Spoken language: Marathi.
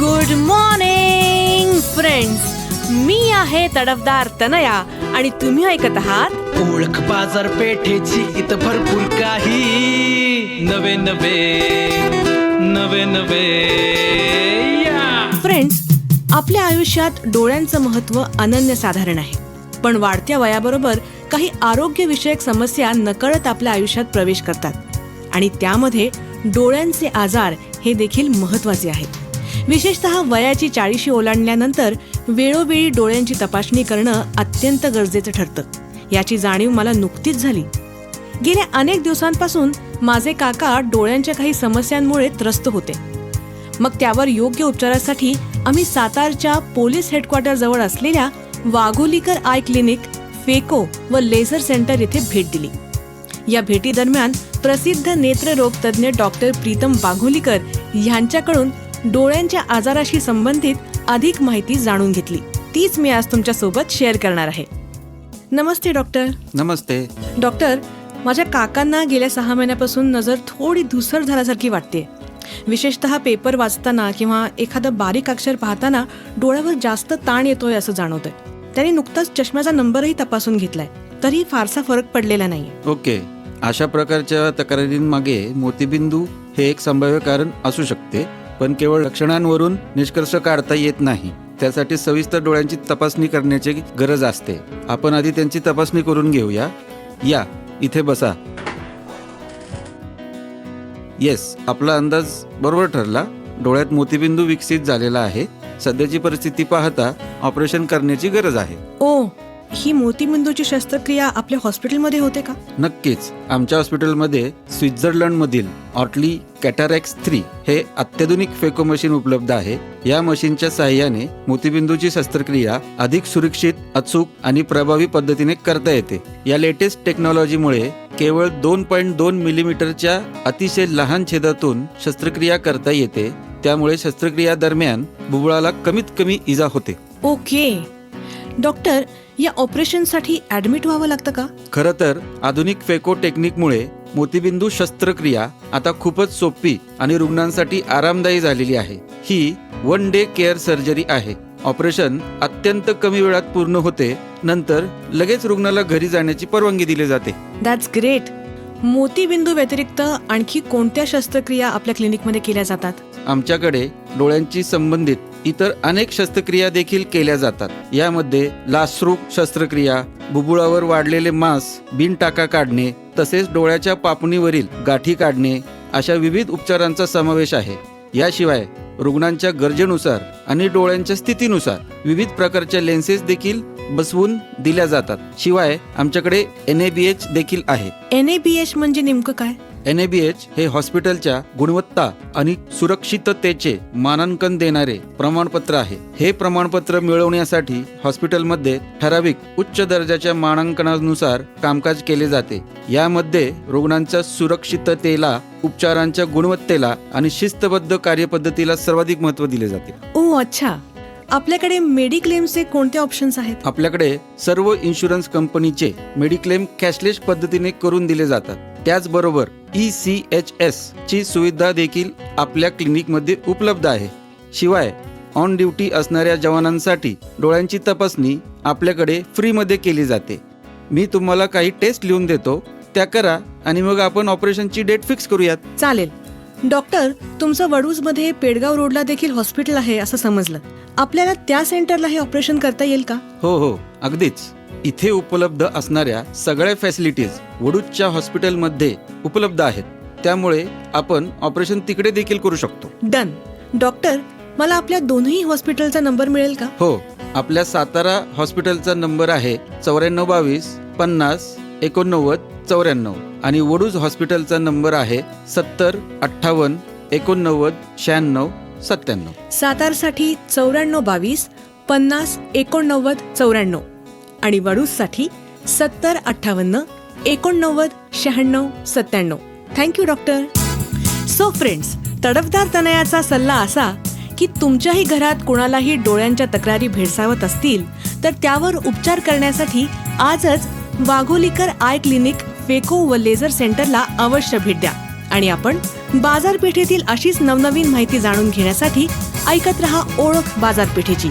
गुड मॉर्निंग फ्रेंड्स, मी आहे तडफदार तनया आणि तुम्ही ऐकत आहात ओळख बाजारपेठेची इथं भरपूर काही नवे नवे या फ्रेंड्स. आपल्या आयुष्यात डोळ्यांचं महत्त्व अनन्यसाधारण आहे, पण वाढत्या वयाबरोबर काही आरोग्यविषयक समस्या नकळत आपल्या आयुष्यात प्रवेश करतात आणि त्यामध्ये डोळ्यांचे आजार हे देखील महत्त्वाचे आहेत. विशेषतः वयाची 40 ओलांडल्यानंतर वेळोवेळी डोळ्यांची तपासणी करणं अत्यंत गरजेचं ठरतं. याची जाणीव मला नुकतीच झाली. गेल्या अनेक दिवसांपासून माझे काका डोळ्यांच्या काही समस्यांमुळे त्रस्त होते. मग त्यावर योग्य उपचारासाठी आम्ही सातारच्या पोलीस हेडक्वार्टर जवळ असलेल्या वाघोलीकर आय क्लिनिक, फेको व लेझर सेंटर येथे भेट दिली. या भेटीदरम्यान प्रसिद्ध नेत्ररोग तज्ज्ञ डॉक्टर प्रीतम वाघोलीकर यांच्याकडून डोळ्यांच्या आजाराशी संबंधित अधिक माहिती जाणून घेतली. तीच मी आज तुमच्या सोबत शेअर करणार आहे. नमस्ते डॉक्टर. नमस्ते डॉक्टर, माझ्या काकांना गेल्या 6 महिन्यापासून नजर थोडी धुसर झाल्यासारखी वाटते. विशेषतः पेपर वाचताना किंवा एखादं बारीक अक्षर पाहताना डोळ्यावर जास्त ताण येतोय असं जाणवतंय. त्यांनी नुकताच चष्म्याचा नंबरही तपासून घेतलाय, तरी फारसा फरक पडलेला नाही. ओके, अशा प्रकारच्या तक्रारींमागे मोतीबिंदू हे एक संभाव्य कारण असू शकते, पण केवळ लक्षणांवरून निष्कर्ष काढता येत नाही. त्यासाठी सविस्तर डोळ्यांची तपासणी करण्याची गरज असते. आपण आधी त्यांची तपासणी करून घेऊया. या इथे बसा. येस, आपला अंदाज बरोबर ठरला. डोळ्यात मोतीबिंदू विकसित झालेला आहे. सध्याची परिस्थिती पाहता ऑपरेशन करण्याची गरज आहे. ओ, ही मोतीबिंदूची शस्त्रक्रिया आपल्या हॉस्पिटलमध्ये होते का? नक्कीच. आमच्या हॉस्पिटलमध्ये स्वित्झर्लंडमधील ऑर्टली कॅटारॅक्स 3 हे अत्याधुनिक फेको मशीन उपलब्ध आहे. या मशीनच्या साहाय्याने मोतीबिंदूची शस्त्रक्रिया अधिक सुरक्षित, अचूक आणि प्रभावी पद्धतीने करता येते. या लेटेस्ट टेक्नॉलॉजीमुळे केवळ 2.2 मिलीमीटरच्या अतिशय लहान छेदातून शस्त्रक्रिया करता येते. त्यामुळे शस्त्रक्रिया दरम्यान बुबुळाला कमीत कमी इजा होते. ओके डॉक्टर, या ऑपरेशनसाठी ऍडमिट व्हावं लागतं का? खरं तर आधुनिक फेको टेक्निकमुळे मोतीबिंदू शस्त्रक्रिया आता खूपच सोपी आणि रुग्णांसाठी आरामदायी झालेली आहे. ही 1 डे केअर सर्जरी आहे. ऑपरेशन अत्यंत कमी वेळात पूर्ण होते. नंतर लगेच रुग्णाला घरी जाण्याची परवानगी दिली जाते. That's great. मोतीबिंदू व्यतिरिक्त आणखी कोणत्या शस्त्रक्रिया आपल्या क्लिनिकमध्ये केल्या जातात? आमच्याकडे डोळ्यांची संबंधित इतर अनेक शस्त्रक्रिया देखील केल्या जातात. यामध्ये लासरू शस्त्रक्रिया, बुबुळावर वाढलेले मांस बिनटाका काढणे, तसेच डोळ्याच्या पापणीवरील गाठी काढणे अशा विविध उपचारांचा समावेश आहे. याशिवाय रुग्णांच्या गरजेनुसार आणि डोळ्यांच्या स्थितीनुसार विविध प्रकारच्या लेन्सेस देखील बसवून दिल्या जातात. शिवाय आमच्याकडे NABH देखील आहे. NABH म्हणजे नेमकं काय? NABH हे हॉस्पिटलच्या गुणवत्ता आणि सुरक्षिततेचे मानांकन देणारे प्रमाणपत्र आहे. हे प्रमाणपत्र मिळवण्यासाठी हॉस्पिटलमध्ये ठराविक उच्च दर्जाच्या मानांकनानुसार कामकाज केले जाते. यामध्ये रुग्णांच्या सुरक्षिततेला, उपचारांच्या गुणवत्तेला आणि शिस्तबद्ध कार्यपद्धतीला सर्वाधिक महत्त्व दिले जाते. ओ अच्छा. आपल्याकडे मेडिक्लेमचे कोणते ऑप्शन्स आहेत? आपल्याकडे सर्व इन्शुरन्स कंपनीचे मेडिक्लेम कॅशलेस पद्धतीने करून दिले जातात. त्याचबरोबर ECHS ची सुविधा देखील आपल्या क्लिनिकमध्ये उपलब्ध आहे. शिवाय ऑन ड्युटी असणाऱ्या जवानांसाठी डोळ्यांची तपासणी आपल्याकडे फ्रीमध्ये केली जाते. मी तुम्हाला काही टेस्ट लिहून देतो, त्या करा आणि मग आपण ऑपरेशनची डेट फिक्स करूयात. चालेल. डॉक्टर, तुमचं वडूजमध्ये पेडगाव रोडला देखील हॉस्पिटल आहे असं समजलं. आपल्याला त्या सेंटरला हे ऑपरेशन करता येईल का? हो, अगदीच. इथे उपलब्ध असणाऱ्या सगळ्या फॅसिलिटीज वडूजच्या हॉस्पिटलमध्ये उपलब्ध आहेत. त्यामुळे आपण ऑपरेशन तिकडे देखील करू शकतो. डन. डॉक्टर, मला आपल्या दोन्ही हॉस्पिटलचा नंबर मिळेल का? हो, आपल्या सातारा हॉस्पिटलचा नंबर आहे 9422 50 89 94 आणि वडूज हॉस्पिटलचा नंबर आहे 70 58 89 96 97. सातारसाठी 9422 50 89 94 आणि वडूजसाठी 70 58 89 96 97. Thank you doctor. सो फ्रेंड्स, तडफदार तनयाचा सल्ला असा की तुमच्याही घरात कोणालाही डोळ्यांच्या तक्रारी भेडसावत असतील तर त्यावर उपचार करण्यासाठी आजच वाघोलीकर आय क्लिनिक, फेको व लेझर सेंटरला अवश्य भेट द्या आणि आपण बाजारपेठेतील अशीच नवनवीन माहिती जाणून घेण्यासाठी ऐकत रहा ओळख बाजारपेठेची.